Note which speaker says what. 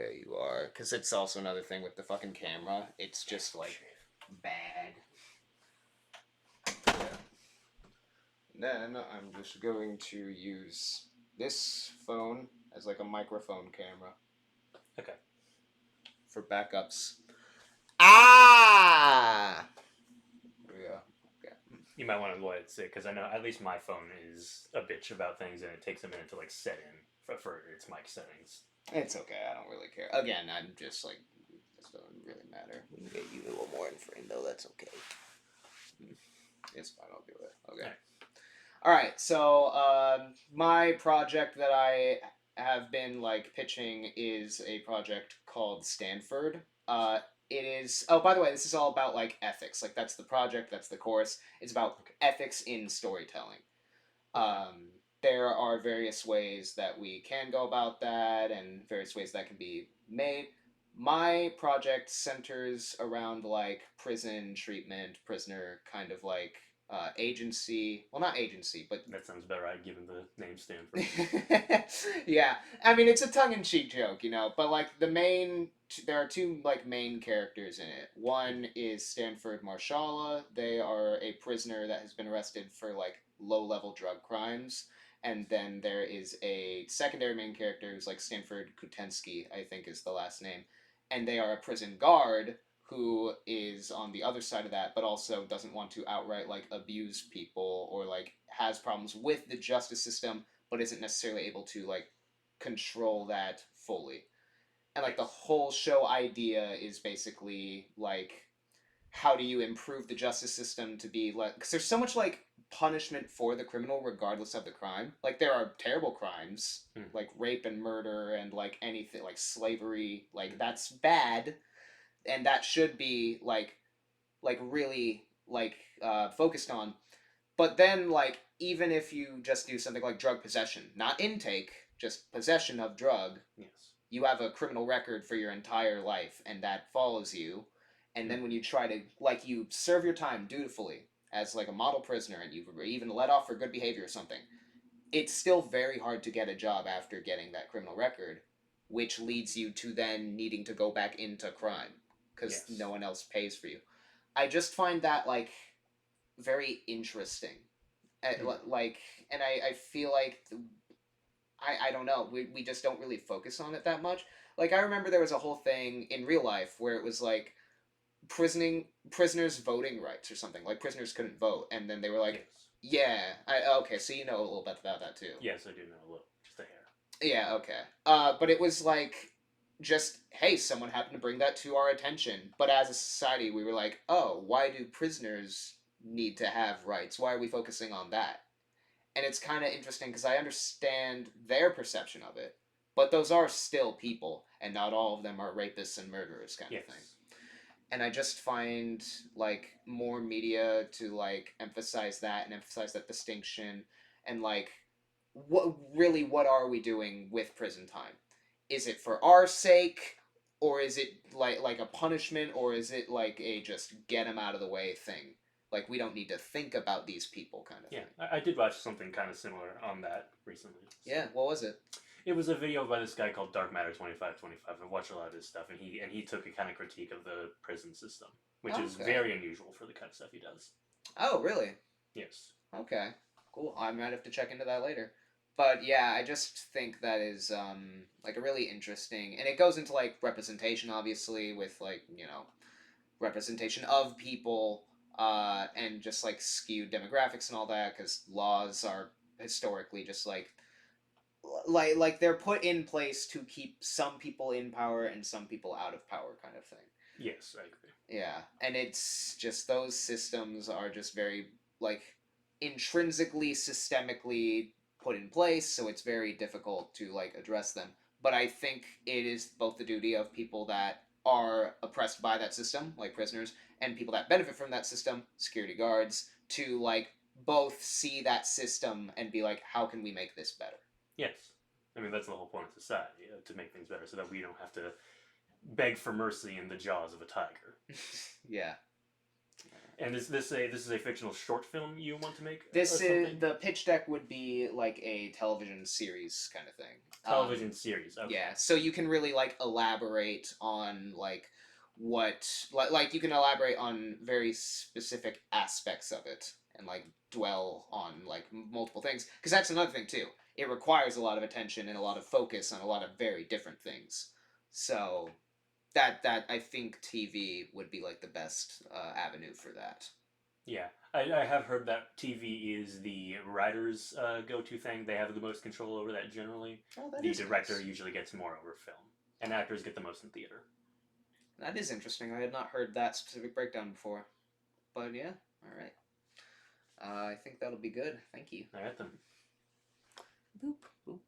Speaker 1: okay, you are. Because it's also another thing with the fucking camera. It's just, like, bad. Yeah. Then I'm just going to use this phone as, like, a microphone camera.
Speaker 2: Okay.
Speaker 1: For backups. Ah! Yeah. Okay.
Speaker 2: You might want to let it sit because I know at least my phone is a bitch about things, and it takes a minute to like set in for its mic settings.
Speaker 1: It's okay. I don't really care. Again, I'm just like, this doesn't really matter. We can get you a little more in frame though. That's okay. It's fine. I'll do it. Okay. All right. So my project that I have been like pitching is a project called Stanford. It is. Oh, by the way, this is all about like ethics. Like that's the project. That's the course. It's about ethics in storytelling. Um, there are various ways that we can go about that, and various ways that can be made. My project centers around like prison treatment, prisoner kind of like agency. Well, not agency, but
Speaker 2: That sounds better, right? Given the name Stanford.
Speaker 1: yeah. I mean, it's a tongue-in-cheek joke, you know. But like there are two like main characters in it. One is Stanford Marshala. They are a prisoner that has been arrested for like low-level drug crimes. And then there is a secondary main character who's like Stanford Kutensky, I think is the last name, and they are a prison guard who is on the other side of that, but also doesn't want to outright like abuse people or like has problems with the justice system, but isn't necessarily able to like control that fully. And like the whole show idea is basically like how do you improve the justice system to be like because there's so much like punishment for the criminal regardless of the crime. Like there are terrible crimes like rape and murder and like anything like slavery, like that's bad and that should be like really like focused on. But then like even if you just do something like drug possession, not intake, just possession of drug,
Speaker 2: Yes.
Speaker 1: you have a criminal record for your entire life and that follows you. And then when you try to like you serve your time dutifully as like a model prisoner and you've even let off for good behavior or something, it's still very hard to get a job after getting that criminal record, which leads you to then needing to go back into crime because
Speaker 2: Yes.
Speaker 1: no one else pays for you. I just find that like very interesting. Like, and I feel like I don't know. We just don't really focus on it that much. Like I remember there was a whole thing in real life where it was like prisoners voting rights or something. Like prisoners couldn't vote, and then they were like,
Speaker 2: Yes.
Speaker 1: "Yeah, okay, so you know a little bit about that too."
Speaker 2: Yes, I do know a little, just a hair.
Speaker 1: Yeah, okay. But it was like just hey, someone happened to bring that to our attention. But as a society, we were like, "Oh, why do prisoners need to have rights? Why are we focusing on that?" And it's kind of interesting because I understand their perception of it, but those are still people, and not all of them are rapists and murderers, kind of thing.
Speaker 2: Yes.
Speaker 1: And I just find like more media to like emphasize that and emphasize that distinction, and like what are we doing with prison time? Is it for our sake, or is it like a punishment, or is it like a just get them out of the way thing? Like we don't need to think about these people kind of
Speaker 2: Yeah,
Speaker 1: thing.
Speaker 2: I did watch something kind of similar on that recently. So.
Speaker 1: Yeah, what was it?
Speaker 2: It was a video by this guy called Dark Matter 2525. I watched a lot of his stuff, and he took a kind of critique of the prison system, which is very unusual for the kind of stuff he does.
Speaker 1: Oh, really?
Speaker 2: Yes.
Speaker 1: Okay, cool. I might have to check into that later. But yeah, I just think that is like a really interesting, and it goes into like representation, obviously, with like representation of people, and just like skewed demographics and all that, because laws are historically just like they're put in place to keep some people in power and some people out of power, kind of thing.
Speaker 2: Yes, I agree.
Speaker 1: Yeah, and it's just those systems are just very like intrinsically systemically put in place, so it's very difficult to like address them. But I think it is both the duty of people that are oppressed by that system, like prisoners, and people that benefit from that system, security guards, to like both see that system and be like, how can we make this better?
Speaker 2: Yes. I mean, that's the whole point of society, to make things better so that we don't have to beg for mercy in the jaws of a tiger.
Speaker 1: Yeah.
Speaker 2: And is this a fictional short film you want to make or
Speaker 1: This is
Speaker 2: something?
Speaker 1: the pitch deck would be like a television series kind of thing.
Speaker 2: Television series. Okay.
Speaker 1: Yeah, so you can really like elaborate on like like you can elaborate on very specific aspects of it and like dwell on like multiple things because that's another thing too. It requires a lot of attention and a lot of focus on a lot of very different things. So that I think TV would be like the best avenue for that.
Speaker 2: Yeah, I have heard that TV is the writer's go-to thing. They have the most control over that generally.
Speaker 1: Oh, that
Speaker 2: The
Speaker 1: is
Speaker 2: director
Speaker 1: nice.
Speaker 2: usually gets more over film, and actors get the most in theater.
Speaker 1: That is interesting. I had not heard that specific breakdown before. But yeah, all right. I think that'll be good. Thank you.
Speaker 2: All right then.
Speaker 1: Boop, boop.